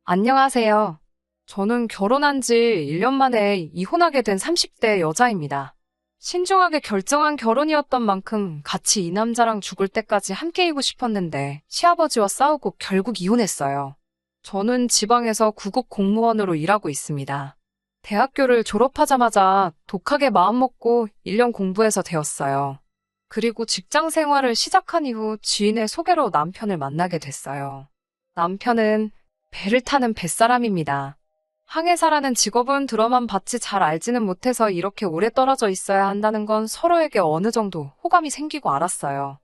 안녕하세요. 저는 결혼한 지 1년 만에 이혼하게 된 30대 여자입니다. 신중하게 결정한 결혼이었던 만큼 같이 이 남자랑 죽을 때까지 함께이고 싶었는데 시아버지와 싸우고 결국 이혼했어요. 저는 지방에서 구급 공무원으로 일하고 있습니다. 대학교를 졸업하자마자 독하게 마음먹고 1년 공부해서 되었어요. 그리고 직장 생활을 시작한 이후 지인의 소개로 남편을 만나게 됐어요. 남편은 배를 타는 뱃사람입니다. 항해사라는 직업은 들어만 봤지 잘 알지는 못해서 이렇게 오래 떨어져 있어야 한다는 건 서로에게 어느 정도 호감이 생기고 알았어요.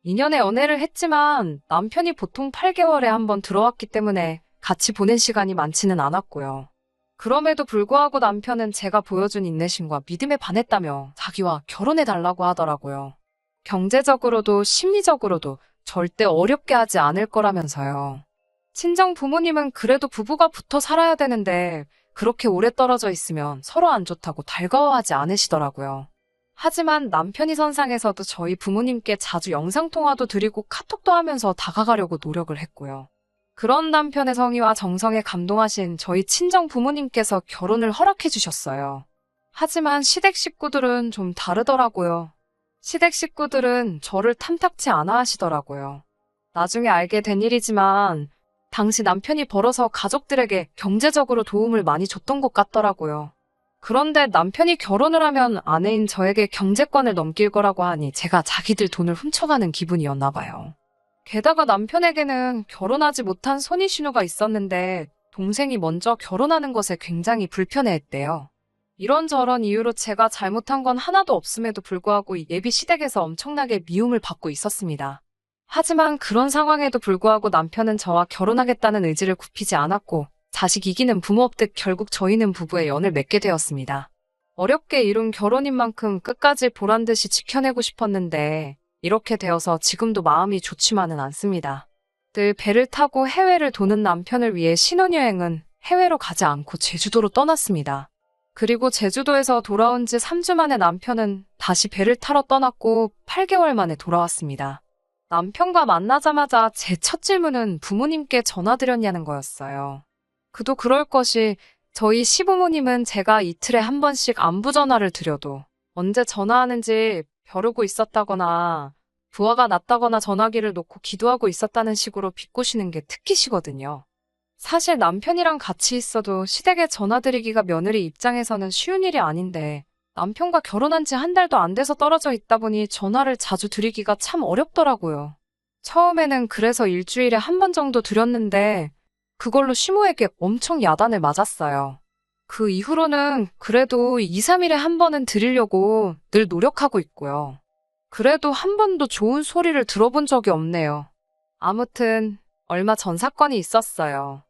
2년의 연애를 했지만 남편이 보통 8개월에 한 번 들어왔기 때문에 같이 보낸 시간이 많지는 않았고요. 그럼에도 불구하고 남편은 제가 보여준 인내심과 믿음에 반했다며 자기와 결혼해달라고 하더라고요. 경제적으로도 심리적으로도 절대 어렵게 하지 않을 거라면서요. 친정 부모님은 그래도 부부가 붙어 살아야 되는데 그렇게 오래 떨어져 있으면 서로 안 좋다고 달가워하지 않으시더라고요. 하지만 남편이 선상에서도 저희 부모님께 자주 영상통화도 드리고 카톡도 하면서 다가가려고 노력을 했고요. 그런 남편의 성의와 정성에 감동하신 저희 친정 부모님께서 결혼을 허락해 주셨어요. 하지만 시댁 식구들은 좀 다르더라고요. 시댁 식구들은 저를 탐탁치 않아 하시더라고요. 나중에 알게 된 일이지만 당시 남편이 벌어서 가족들에게 경제적으로 도움을 많이 줬던 것 같더라고요. 그런데 남편이 결혼을 하면 아내인 저에게 경제권을 넘길 거라고 하니 제가 자기들 돈을 훔쳐가는 기분이었나 봐요. 게다가 남편에게는 결혼하지 못한 손위신우가 있었는데 동생이 먼저 결혼하는 것에 굉장히 불편해했대요. 이런저런 이유로 제가 잘못한 건 하나도 없음에도 불구하고 예비 시댁에서 엄청나게 미움을 받고 있었습니다. 하지만 그런 상황에도 불구하고 남편은 저와 결혼하겠다는 의지를 굽히지 않았고 자식 이기는 부모 없듯 결국 저희는 부부의 연을 맺게 되었습니다. 어렵게 이룬 결혼인 만큼 끝까지 보란듯이 지켜내고 싶었는데 이렇게 되어서 지금도 마음이 좋지만은 않습니다. 늘 배를 타고 해외를 도는 남편을 위해 신혼여행은 해외로 가지 않고 제주도로 떠났습니다. 그리고 제주도에서 돌아온 지 3주 만에 남편은 다시 배를 타러 떠났고 8개월 만에 돌아왔습니다. 남편과 만나자마자 제 첫 질문은 부모님께 전화드렸냐는 거였어요. 그도 그럴 것이 저희 시부모님은 제가 이틀에 한 번씩 안부 전화를 드려도 언제 전화하는지 벼르고 있었다거나 부하가 났다거나 전화기를 놓고 기도하고 있었다는 식으로 비꼬시는 게 특기시거든요. 사실 남편이랑 같이 있어도 시댁에 전화드리기가 며느리 입장에서는 쉬운 일이 아닌데 남편과 결혼한 지 한 달도 안 돼서 떨어져 있다 보니 전화를 자주 드리기가 참 어렵더라고요. 처음에는 그래서 일주일에 한 번 정도 드렸는데 그걸로 시모에게 엄청 야단을 맞았어요. 그 이후로는 그래도 2, 3일에 한 번은 드리려고 늘 노력하고 있고요. 그래도 한 번도 좋은 소리를 들어본 적이 없네요. 아무튼 얼마 전 사건이 있었어요.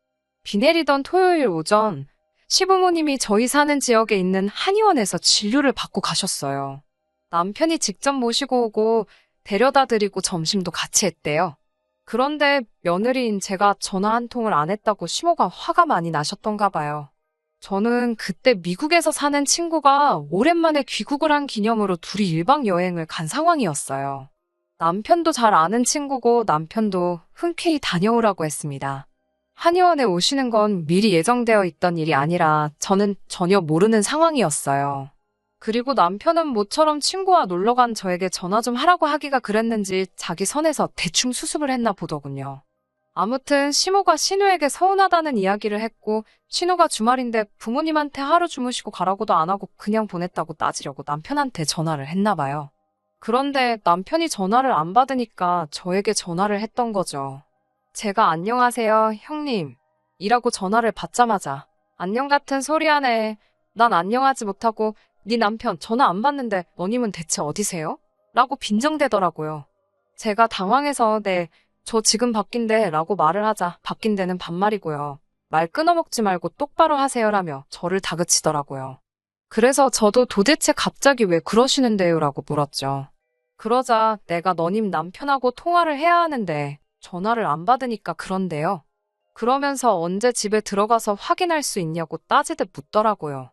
비 내리던 토요일 오전 시부모님이 저희 사는 지역에 있는 한의원에서 진료를 받고 가셨어요. 남편이 직접 모시고 오고 데려다 드리고 점심도 같이 했대요. 그런데 며느리인 제가 전화 한 통을 안 했다고 시모가 화가 많이 나셨던가 봐요. 저는 그때 미국에서 사는 친구가 오랜만에 귀국을 한 기념으로 둘이 1박 여행을 간 상황이었어요. 남편도 잘 아는 친구고 남편도 흔쾌히 다녀오라고 했습니다. 한의원에 오시는 건 미리 예정되어 있던 일이 아니라 저는 전혀 모르는 상황이었어요. 그리고 남편은 모처럼 친구와 놀러 간 저에게 전화 좀 하라고 하기가 그랬는지 자기 선에서 대충 수습을 했나 보더군요. 아무튼 시모가 신우에게 서운하다는 이야기를 했고 신우가 주말인데 부모님한테 하루 주무시고 가라고도 안 하고 그냥 보냈다고 따지려고 남편한테 전화를 했나 봐요. 그런데 남편이 전화를 안 받으니까 저에게 전화를 했던 거죠. 제가 안녕하세요, 형님. 이라고 전화를 받자마자 안녕 같은 소리 하네. 난 안녕하지 못하고 네 남편 전화 안 받는데 너님은 대체 어디세요? 라고 빈정대더라고요. 제가 당황해서 네, 저 지금 바뀐데 라고 말을 하자 바뀐 데는 반말이고요. 말 끊어먹지 말고 똑바로 하세요라며 저를 다그치더라고요. 그래서 저도 도대체 갑자기 왜 그러시는데요? 라고 물었죠. 그러자 내가 너님 남편하고 통화를 해야 하는데 전화를 안 받으니까 그런데요. 그러면서 언제 집에 들어가서 확인할 수 있냐고 따지듯 묻더라고요.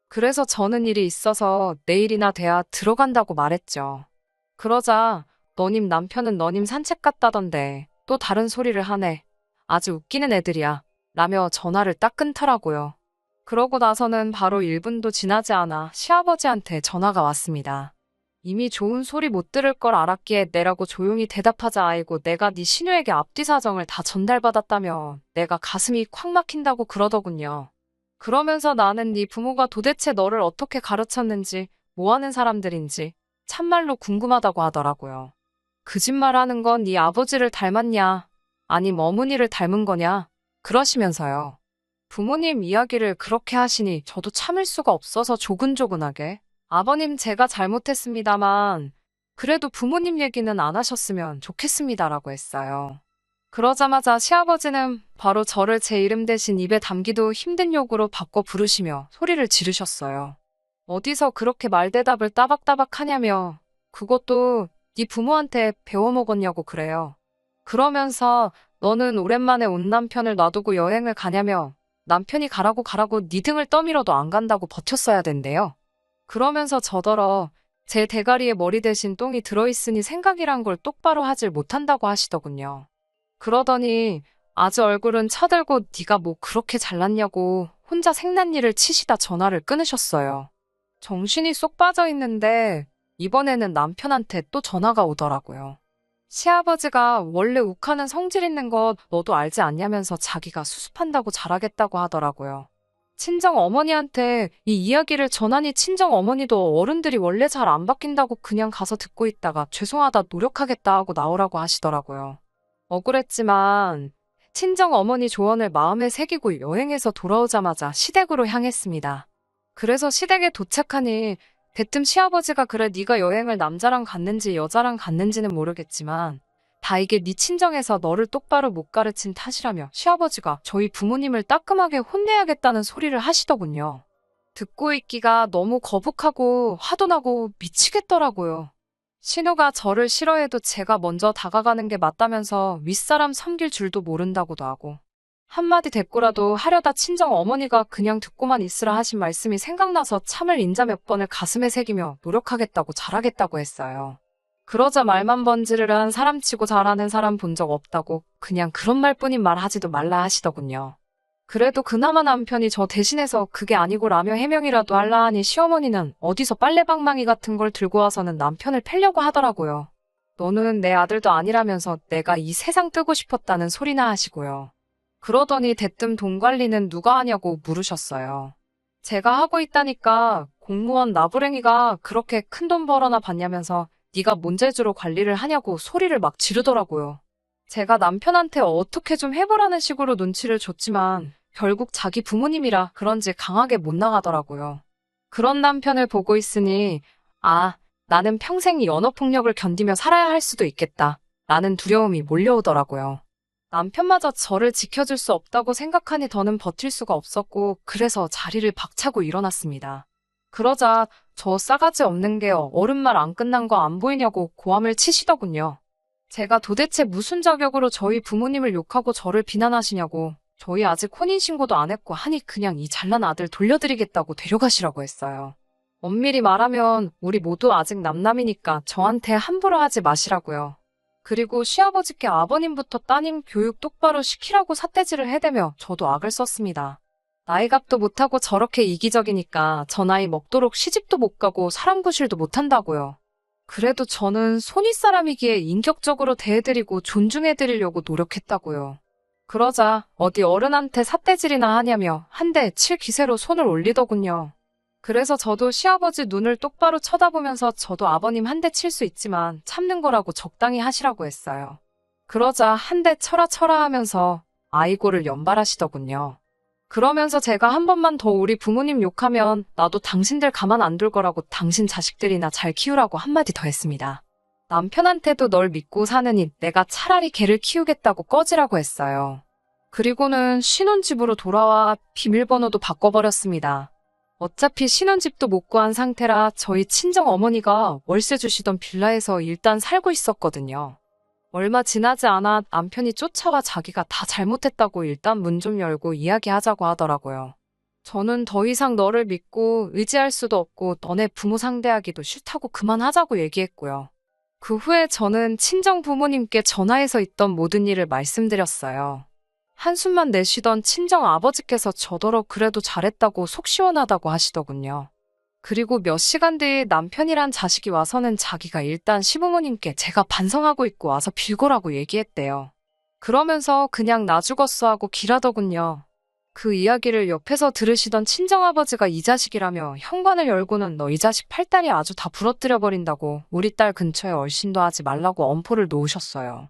그래서 저는 일이 있어서 내일이나 돼야 들어간다고 말했죠. 그러자 너님 남편은 너님 산책 갔다던데 또 다른 소리를 하네. 아주 웃기는 애들이야. 라며 전화를 딱 끊더라고요. 그러고 나서는 바로 1분도 지나지 않아 시아버지한테 전화가 왔습니다. 이미 좋은 소리 못 들을 걸 알았기에 내라고 조용히 대답하자 아이고 내가 네 시누에게 앞뒤 사정을 다 전달받았다며 내가 가슴이 콱 막힌다고 그러더군요. 그러면서 나는 네 부모가 도대체 너를 어떻게 가르쳤는지 뭐 하는 사람들인지 참말로 궁금하다고 하더라고요. 거짓말하는 건 네 아버지를 닮았냐 아님 어머니를 닮은 거냐 그러시면서요. 부모님 이야기를 그렇게 하시니 저도 참을 수가 없어서 조근조근하게 아버님 제가 잘못했습니다만 그래도 부모님 얘기는 안 하셨으면 좋겠습니다라고 했어요. 그러자마자 시아버지는 바로 저를 제 이름 대신 입에 담기도 힘든 욕으로 바꿔 부르시며 소리를 지르셨어요. 어디서 그렇게 말대답을 따박따박 하냐며 그것도 네 부모한테 배워먹었냐고 그래요. 그러면서 너는 오랜만에 온 남편을 놔두고 여행을 가냐며 남편이 가라고 네 등을 떠밀어도 안 간다고 버텼어야 된대요. 그러면서 저더러 제 대가리에 머리 대신 똥이 들어있으니 생각이란 걸 똑바로 하질 못한다고 하시더군요. 그러더니 아주 얼굴은 쳐들고 네가 뭐 그렇게 잘났냐고 혼자 생난일을 치시다 전화를 끊으셨어요. 정신이 쏙 빠져있는데 이번에는 남편한테 또 전화가 오더라고요. 시아버지가 원래 욱하는 성질 있는 것 너도 알지 않냐면서 자기가 수습한다고 잘하겠다고 하더라고요. 친정 어머니한테 이 이야기를 전하니 친정 어머니도 어른들이 원래 잘 안 바뀐다고 그냥 가서 듣고 있다가 죄송하다 노력하겠다 하고 나오라고 하시더라고요. 억울했지만 친정 어머니 조언을 마음에 새기고 여행에서 돌아오자마자 시댁으로 향했습니다. 그래서 시댁에 도착하니 대뜸 시아버지가 그래 네가 여행을 남자랑 갔는지 여자랑 갔는지는 모르겠지만 다 이게 네 친정에서 너를 똑바로 못 가르친 탓이라며 시아버지가 저희 부모님을 따끔하게 혼내야겠다는 소리를 하시더군요. 듣고 있기가 너무 거북하고 화도 나고 미치겠더라고요. 신우가 저를 싫어해도 제가 먼저 다가가는 게 맞다면서 윗사람 섬길 줄도 모른다고도 하고 한마디 대꾸라도 하려다 친정 어머니가 그냥 듣고만 있으라 하신 말씀이 생각나서 참을 인자 몇 번을 가슴에 새기며 노력하겠다고 잘하겠다고 했어요. 그러자 말만 번지르르한 사람치고 잘하는 사람 본 적 없다고 그냥 그런 말뿐인 말 하지도 말라 하시더군요. 그래도 그나마 남편이 저 대신해서 그게 아니고 라며 해명이라도 할라 하니 시어머니는 어디서 빨래방망이 같은 걸 들고 와서는 남편을 패려고 하더라고요. 너는 내 아들도 아니라면서 내가 이 세상 뜨고 싶었다는 소리나 하시고요. 그러더니 대뜸 돈 관리는 누가 하냐고 물으셨어요. 제가 하고 있다니까 공무원 나부랭이가 그렇게 큰 돈 벌어나 받냐면서 네가 뭔 재주로 관리를 하냐고 소리를 막 지르더라고요. 제가 남편한테 어떻게 좀 해보라는 식으로 눈치를 줬지만 결국 자기 부모님이라 그런지 강하게 못 나가더라고요. 그런 남편을 보고 있으니 나는 평생 연어폭력을 견디며 살아야 할 수도 있겠다 라는 두려움이 몰려오더라고요. 남편마저 저를 지켜줄 수 없다고 생각하니 더는 버틸 수가 없었고 그래서 자리를 박차고 일어났습니다. 그러자 저 싸가지 없는 게 어른 말 안 끝난 거 안 보이냐고 고함을 치시더군요. 제가 도대체 무슨 자격으로 저희 부모님을 욕하고 저를 비난하시냐고 저희 아직 혼인신고도 안 했고 하니 그냥 이 잘난 아들 돌려드리겠다고 데려가시라고 했어요. 엄밀히 말하면 우리 모두 아직 남남이니까 저한테 함부로 하지 마시라고요. 그리고 시아버지께 아버님부터 따님 교육 똑바로 시키라고 삿대질을 해대며 저도 악을 썼습니다. 나이값도 못하고 저렇게 이기적이니까 저 나이 먹도록 시집도 못 가고 사람 구실도 못한다고요. 그래도 저는 손윗사람이기에 인격적으로 대해드리고 존중해드리려고 노력했다고요. 그러자 어디 어른한테 삿대질이나 하냐며 한 대 칠 기세로 손을 올리더군요. 그래서 저도 시아버지 눈을 똑바로 쳐다보면서 저도 아버님 한 대 칠 수 있지만 참는 거라고 적당히 하시라고 했어요. 그러자 한 대 쳐라 하면서 아이고를 연발하시더군요. 그러면서 제가 한 번만 더 우리 부모님 욕하면 나도 당신들 가만 안 둘 거라고 당신 자식들이나 잘 키우라고 한마디 더 했습니다. 남편한테도 널 믿고 사느니 내가 차라리 걔를 키우겠다고 꺼지라고 했어요. 그리고는 신혼집으로 돌아와 비밀번호도 바꿔버렸습니다. 어차피 신혼집도 못 구한 상태라 저희 친정 어머니가 월세 주시던 빌라에서 일단 살고 있었거든요. 얼마 지나지 않아 남편이 쫓아와 자기가 다 잘못했다고 일단 문 좀 열고 이야기하자고 하더라고요. 저는 더 이상 너를 믿고 의지할 수도 없고 너네 부모 상대하기도 싫다고 그만하자고 얘기했고요. 그 후에 저는 친정 부모님께 전화해서 있던 모든 일을 말씀드렸어요. 한숨만 내쉬던 친정 아버지께서 저더러 그래도 잘했다고 속 시원하다고 하시더군요. 그리고 몇 시간 뒤 남편이란 자식이 와서는 자기가 일단 시부모님께 제가 반성하고 있고 와서 빌고라고 얘기했대요. 그러면서 그냥 나 죽었어 하고 기라더군요. 그 이야기를 옆에서 들으시던 친정아버지가 이 자식이라며 현관을 열고는 너 이 자식 팔다리 아주 다 부러뜨려 버린다고 우리 딸 근처에 얼씬도 하지 말라고 엄포를 놓으셨어요.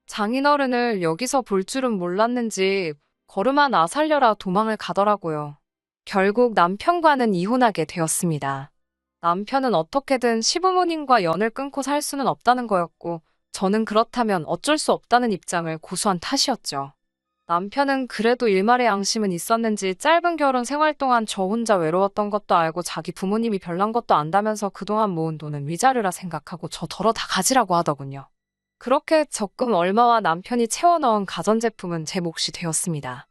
장인어른을 여기서 볼 줄은 몰랐는지 걸음아 나 살려라 도망을 가더라고요. 결국 남편과는 이혼하게 되었습니다. 남편은 어떻게든 시부모님과 연을 끊고 살 수는 없다는 거였고 저는 그렇다면 어쩔 수 없다는 입장을 고수한 탓이었죠. 남편은 그래도 일말의 양심은 있었는지 짧은 결혼 생활 동안 저 혼자 외로웠던 것도 알고 자기 부모님이 별난 것도 안다면서 그동안 모은 돈은 위자료라 생각하고 저 덜어 다 가지라고 하더군요. 그렇게 적금 얼마와 남편이 채워넣은 가전제품은 제 몫이 되었습니다.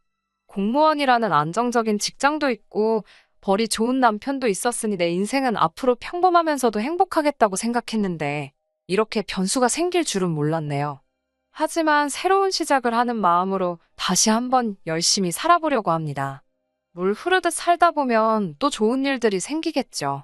공무원이라는 안정적인 직장도 있고 벌이 좋은 남편도 있었으니 내 인생은 앞으로 평범하면서도 행복하겠다고 생각했는데 이렇게 변수가 생길 줄은 몰랐네요. 하지만 새로운 시작을 하는 마음으로 다시 한번 열심히 살아보려고 합니다. 물 흐르듯 살다 보면 또 좋은 일들이 생기겠죠.